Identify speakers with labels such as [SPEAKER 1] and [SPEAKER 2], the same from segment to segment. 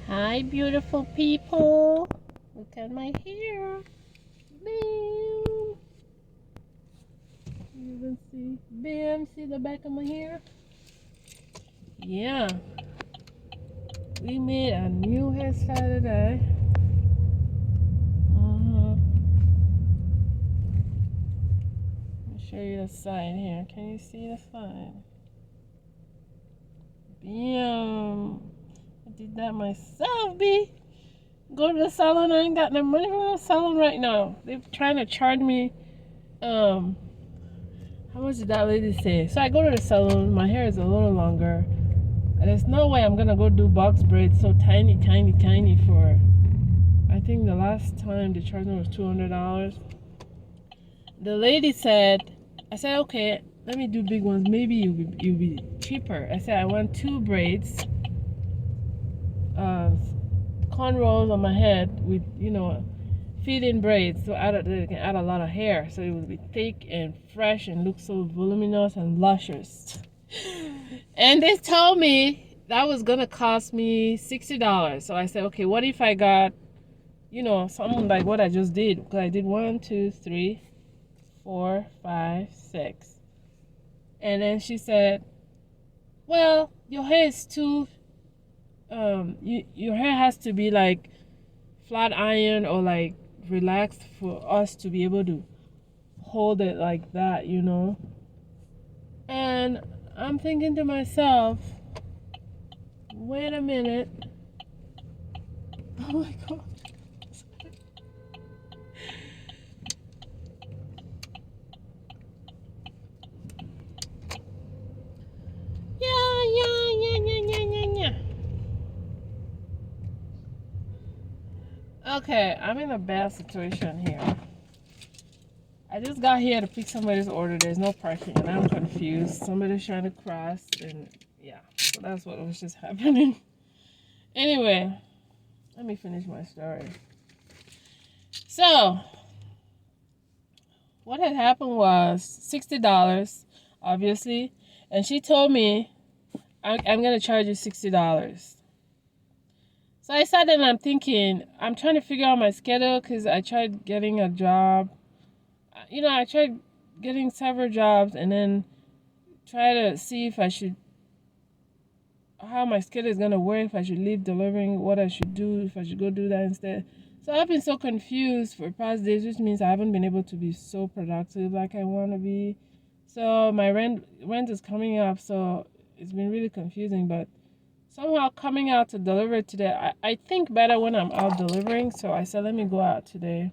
[SPEAKER 1] Hi, beautiful people. Look at my hair. Bam. You can see. Bam. See the back of my hair? Yeah. We made a new hairstyle today. Let me show you the side here. Can you see the side? Bam. I did that myself, B. Go to the salon. I ain't got no money from the salon right now. They're trying to charge me, how much did that lady say? So I go to the salon. My hair is a little longer. There's no way I'm gonna go do box braids so tiny for. I think the last time they charged me was $200. The lady said, I said, okay, let me do big ones. Maybe you'll be cheaper. I said I want 2 braids, cornrows on my head with feed-in braids, so they can add a lot of hair, so it will be thick and fresh and look so voluminous and luscious. And they told me that was gonna cost me $60. So I said, okay, what if I got, something like what I just did? Because I did 1, 2, 3, 4, 5, 6. And then she said, well, your hair is too, your hair has to be like flat iron or like relaxed for us to be able to hold it like that, And I'm thinking to myself, wait a minute. Oh my god. Yeah. Okay, I'm in a bad situation here. I just got here to pick somebody's order. There's no parking and I'm confused. Somebody's trying to cross and yeah, so that's what was just happening. Anyway, let me finish my story. So, what had happened was $60, obviously, and she told me, I'm going to charge you $60. So I sat there and I'm thinking, I'm trying to figure out my schedule because I tried getting a job. I tried getting several jobs and then try to see if I should, how my schedule is going to work, if I should leave delivering, what I should do, if I should go do that instead. So I've been so confused for past days, which means I haven't been able to be so productive like I want to be. So my rent is coming up, so it's been really confusing, but somehow coming out to deliver today, I think better when I'm out delivering, so I said let me go out today.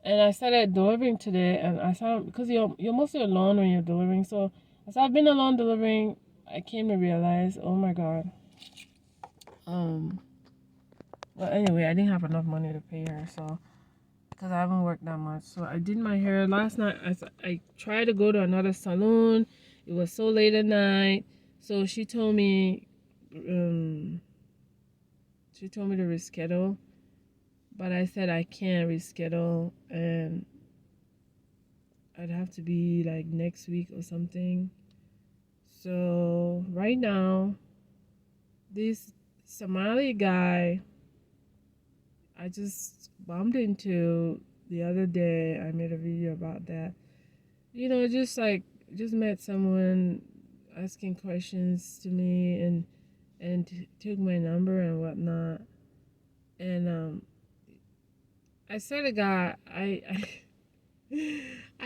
[SPEAKER 1] And I started delivering today, and I found, because you're mostly alone when you're delivering, so as I've been alone delivering, I came to realize, oh my god. Well, anyway, I didn't have enough money to pay her, so, because I haven't worked that much. So I did my hair last night. I tried to go to another salon. It was so late at night, so she told me to reschedule, but I said I can't reschedule, and I'd have to be like next week or something. So right now, this Somali guy I just bumped into the other day, I made a video about that. Just met someone asking questions to me and took my number and whatnot. And I swear to God, I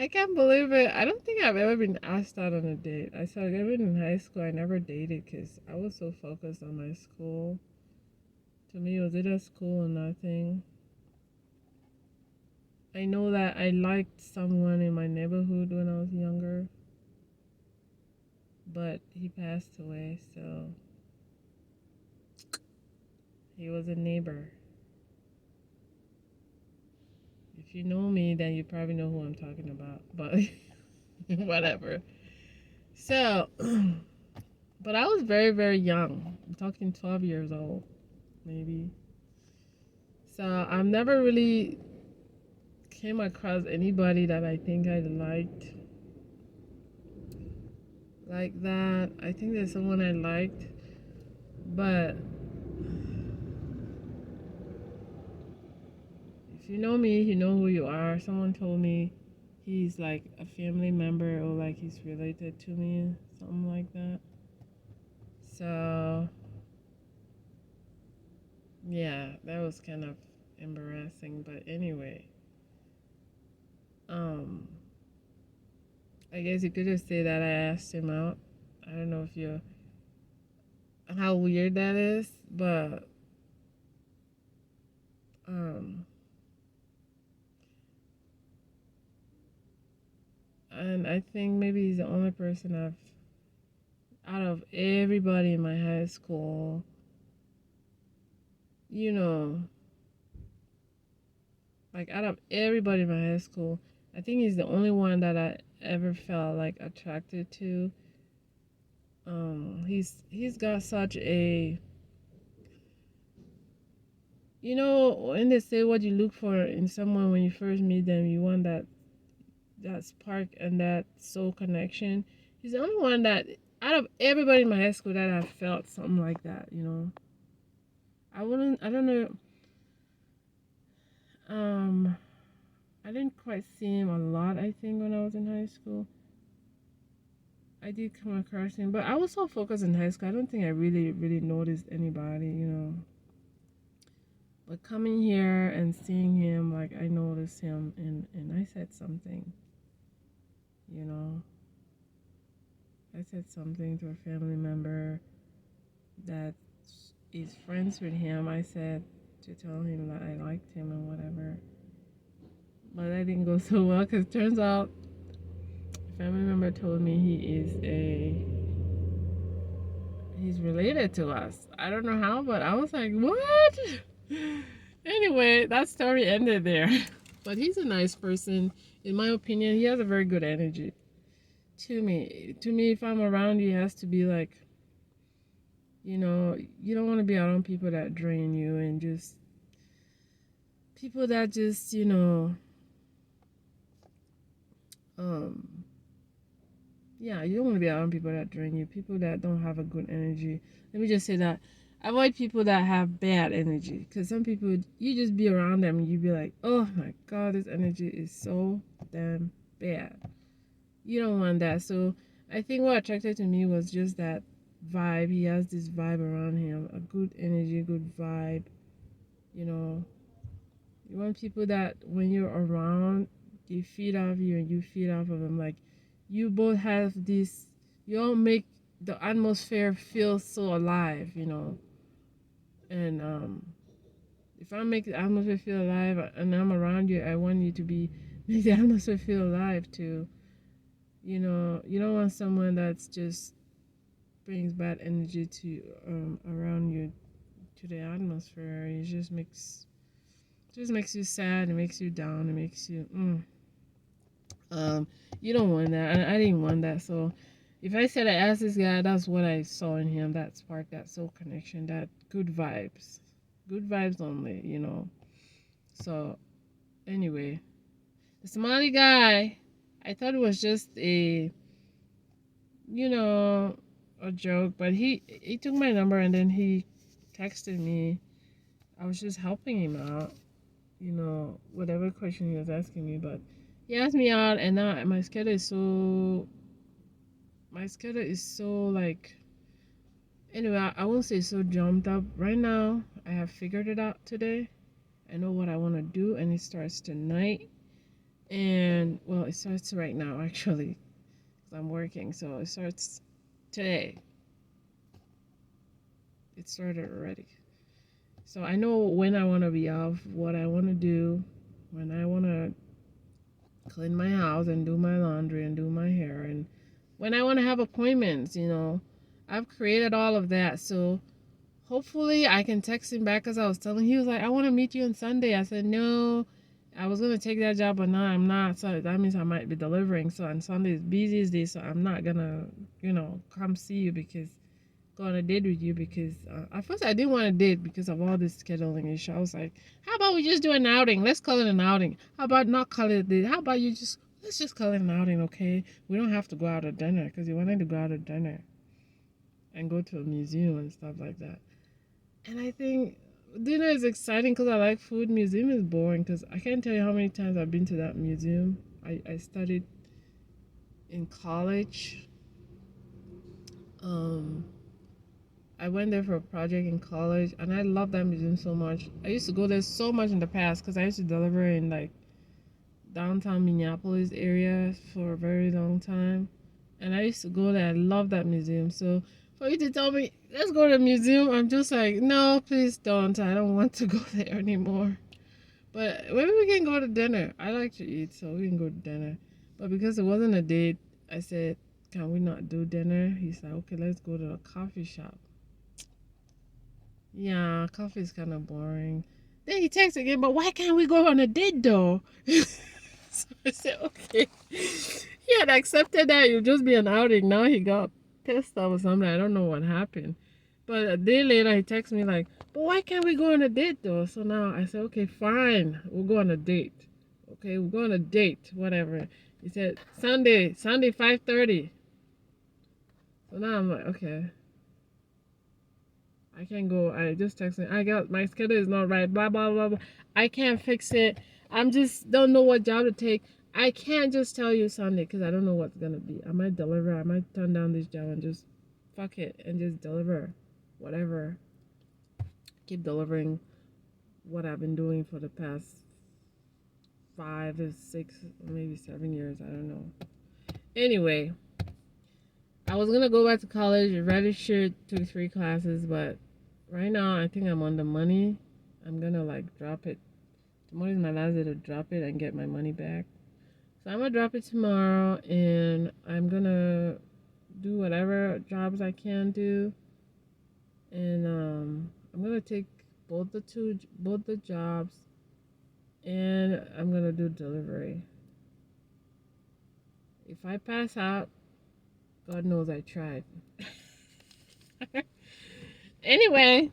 [SPEAKER 1] can't believe it. I don't think I've ever been asked out on a date. I said even in high school I never dated because I was so focused on my school. To me, it was either school or nothing. I know that I liked someone in my neighborhood when I was younger, but he passed away, so he was a neighbor. If you know me, then you probably know who I'm talking about, but whatever. So, but I was very, very young. I'm talking 12 years old, maybe. So I've never really came across anybody that I think I liked like that. I think there's someone I liked, but If you know me, you know who you are. Someone told me he's like a family member or like he's related to me, something like that. So, yeah, that was kind of embarrassing. But anyway, um, I guess you could just say that I asked him out. I don't know if you're how weird that is, but um, and I think maybe he's the only person out of everybody in my high school, you know, like out of everybody in my high school, I think he's the only one that I ever felt like attracted to. He's got such a, you know, when they say what you look for in someone when you first meet them, you want that spark and that soul connection. He's the only one that out of everybody in my high school that I felt something like that, you know. I don't know. Um, I didn't quite see him a lot, I think, when I was in high school. I did come across him, but I was so focused in high school, I don't think I really noticed anybody, you know. But coming here and seeing him, like, I noticed him, and I said something, you know. I said something to a family member that is friends with him. I said to tell him that I liked him and whatever. But that didn't go so well because turns out a family member told me he's related to us. I don't know how, but I was like, what? Anyway, that story ended there. But he's a nice person. In my opinion, he has a very good energy. To me, if I'm around you, it has to be like, you know, you don't want to be around people that drain you and just people that just, you know, yeah, you don't want to be around people that drain you, people that don't have a good energy. Let me just say that. Avoid people that have bad energy. Because some people, you just be around them and you be like, oh my God, this energy is so damn bad. You don't want that. So I think what attracted to me was just that vibe. He has this vibe around him, a good energy, good vibe. You know, you want people that when you're around, they feed off you and you feed off of them. Like, you both have this, you all make the atmosphere feel so alive, you know. And if I make the atmosphere feel alive and I'm around you, I want you to be, make the atmosphere feel alive too. You know, you don't want someone that's just brings bad energy to around you to the atmosphere. It just makes you sad, it makes you down, it makes you you don't want that. I didn't want that. So if I said I asked this guy, that's what I saw in him, that spark, that soul connection, that good vibes. Good vibes only, you know. So anyway, the Somali guy, I thought it was just a, you know, a joke, but he took my number and then he texted me. I was just helping him out, you know, whatever question he was asking me, but he asked me out and now my schedule is so like, anyway, I won't say so jumped up. Right now, I have figured it out today. I know what I want to do and it starts tonight. And well, it starts right now actually, because I'm working, so it starts today. It started already. So I know when I want to be off, what I want to do, when I want to clean my house and do my laundry and do my hair, and when I want to have appointments, you know. I've created all of that. So hopefully I can text him back because I was telling him, he was like, I want to meet you on Sunday. I said, no, I was going to take that job, but now I'm not. So that means I might be delivering. So on Sunday is busy day, so I'm not going to, you know, come see you because go on a date with you because at first I didn't want to date because of all this scheduling issue. I was like, how about we just do an outing? Let's call it an outing. How about not call it a date? How about let's just call it an outing, okay? We don't have to go out to dinner because he wanted to go out to dinner and go to a museum and stuff like that. And I think dinner is exciting because I like food. Museum is boring because I can't tell you how many times I've been to that museum. I studied in college. Um, I went there for a project in college, and I love that museum so much. I used to go there so much in the past because I used to deliver in like downtown Minneapolis area for a very long time, and I used to go there. I love that museum. So for you to tell me let's go to the museum, I'm just like, no, please don't. I don't want to go there anymore. But maybe we can go to dinner. I like to eat, so we can go to dinner. But because it wasn't a date, I said, can we not do dinner? He's like, okay, let's go to a coffee shop. Yeah, coffee is kind of boring. Then he texts again, but why can't we go on a date though? So I said, okay. He had accepted that it would just be an outing. Now he got pissed off or something. I don't know what happened. But a day later, he texts me like, but why can't we go on a date though? So now I said, okay, fine. We'll go on a date. Okay, we'll go on a date, whatever. He said, Sunday, 5:30. So now I'm like, okay. I can't go. I just texted. I got my schedule is not right. Blah blah blah blah. I can't fix it. I'm just don't know what job to take. I can't just tell you Sunday because I don't know what's gonna be. I might deliver. I might turn down this job and just fuck it and just deliver, whatever. Keep delivering what I've been doing for the past 5 or 6, or maybe 7 years. I don't know. Anyway, I was gonna go back to college, registered, took 3 classes, but right now I think I'm on the money. I'm gonna like drop it. Tomorrow is my last day to drop it and get my money back. So I'm gonna drop it tomorrow, and I'm gonna do whatever jobs I can do, and I'm gonna take both the jobs, and I'm gonna do delivery. If I pass out, God knows I tried. Anyway,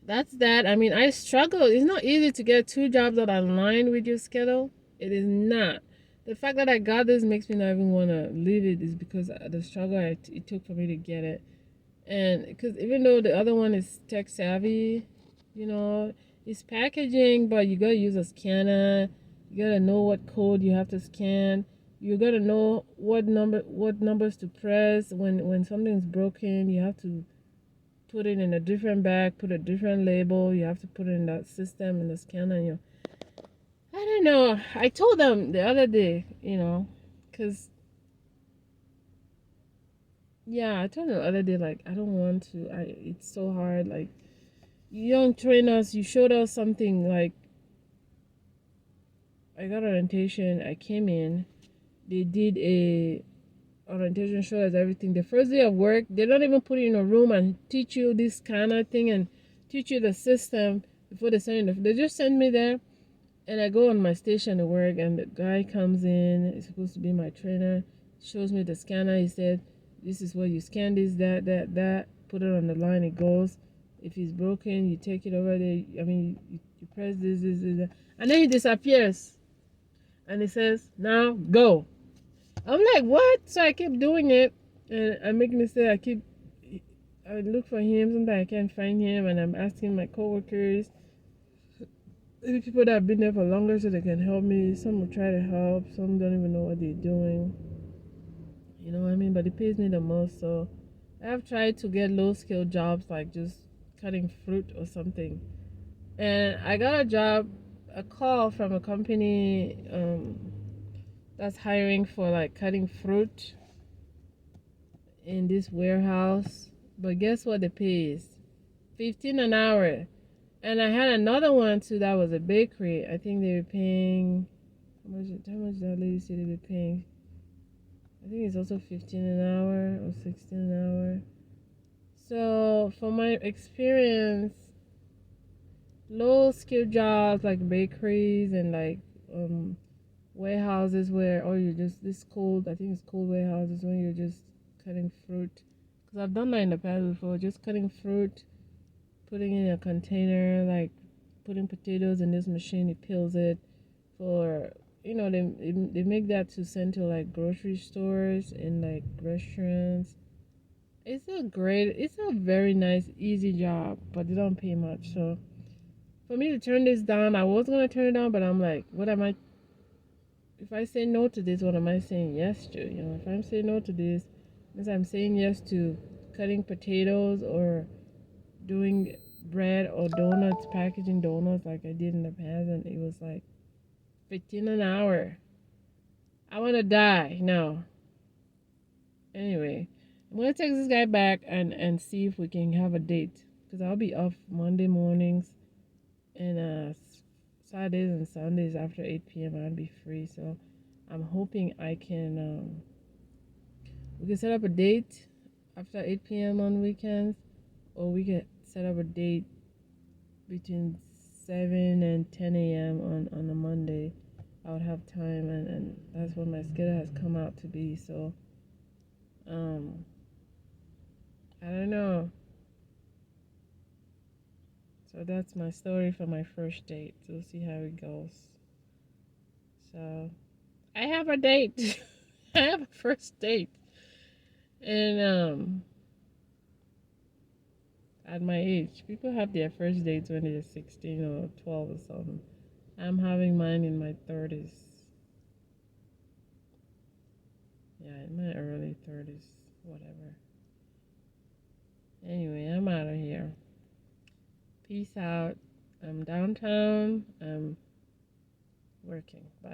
[SPEAKER 1] that's that. I mean, I struggle. It's not easy to get 2 jobs that align with your schedule. It is not. The fact that I got this makes me not even want to leave it is because the struggle it took for me to get it. And because even though the other one is tech savvy, you know, it's packaging, but you gotta use a scanner. You gotta know what code you have to scan. You gotta know what numbers to press when something's broken. You have to put it in a different bag, put a different label. You have to put it in that system in the scanner. I don't know. I told them the other day, because yeah, I told them the other day like I don't want to. It's so hard. Like you don't train us. You showed us something like I got orientation. I came in. They did a orientation, show us everything. The first day of work, they don't even put you in a room and teach you this kind of thing and teach you the system before they send you. They just send me there, and I go on my station to work, and the guy comes in. He's supposed to be my trainer. Shows me the scanner. He said, "This is what you scan. This, that. Put it on the line. It goes. If it's broken, you take it over there. I mean, you press this, that. And then he disappears, and he says, "Now go." I'm like, what? So I keep doing it, and I make mistake. I look for him. Sometimes I can't find him, and I'm asking my coworkers, maybe people that have been there for longer, so they can help me. Some will try to help. Some don't even know what they're doing. You know what I mean? But it pays me the most, so I've tried to get low skill jobs like just cutting fruit or something. And I got a call from a company that's hiring for like cutting fruit in this warehouse. But guess what the pay is? 15 an hour. And I had another one too that was a bakery. I think they were paying how much that lady said they were paying? I think it's also 15 an hour or 16 an hour. So from my experience, low skill jobs like bakeries and like warehouses where you just this cold, I think it's cold warehouses when you're just cutting fruit, because I've done that in the past before, just cutting fruit, putting it in a container, like putting potatoes in this machine, it peels it for they make that to send to like grocery stores and like restaurants. It's a very nice, easy job, but they don't pay much. So for me to turn this down, I was gonna turn it down, but I'm like, what am I? If I say no to this, what am I saying yes to? You know, if I'm saying no to this, means I'm saying yes to cutting potatoes or doing bread or donuts, packaging donuts like I did in the past, and it was like 15 an hour. I wanna die. No. Anyway, I'm gonna text this guy back and see if we can have a date because I'll be off Monday mornings and Saturdays and Sundays after 8 p.m. I'll be free. So I'm hoping I can we can set up a date after 8 p.m. on weekends, or we can set up a date between 7 and 10 a.m. on a Monday. I would have time, and that's what my schedule has come out to be. So um I don't know. So that's my story for my first date. So we'll see how it goes. So I have a date. I have a first date. And at my age, people have their first dates when they're 16 or 12 or something. I'm having mine in my 30s. Yeah, in my early 30s, whatever. Anyway, I'm out of here. Peace out. I'm downtown. I'm working. Bye.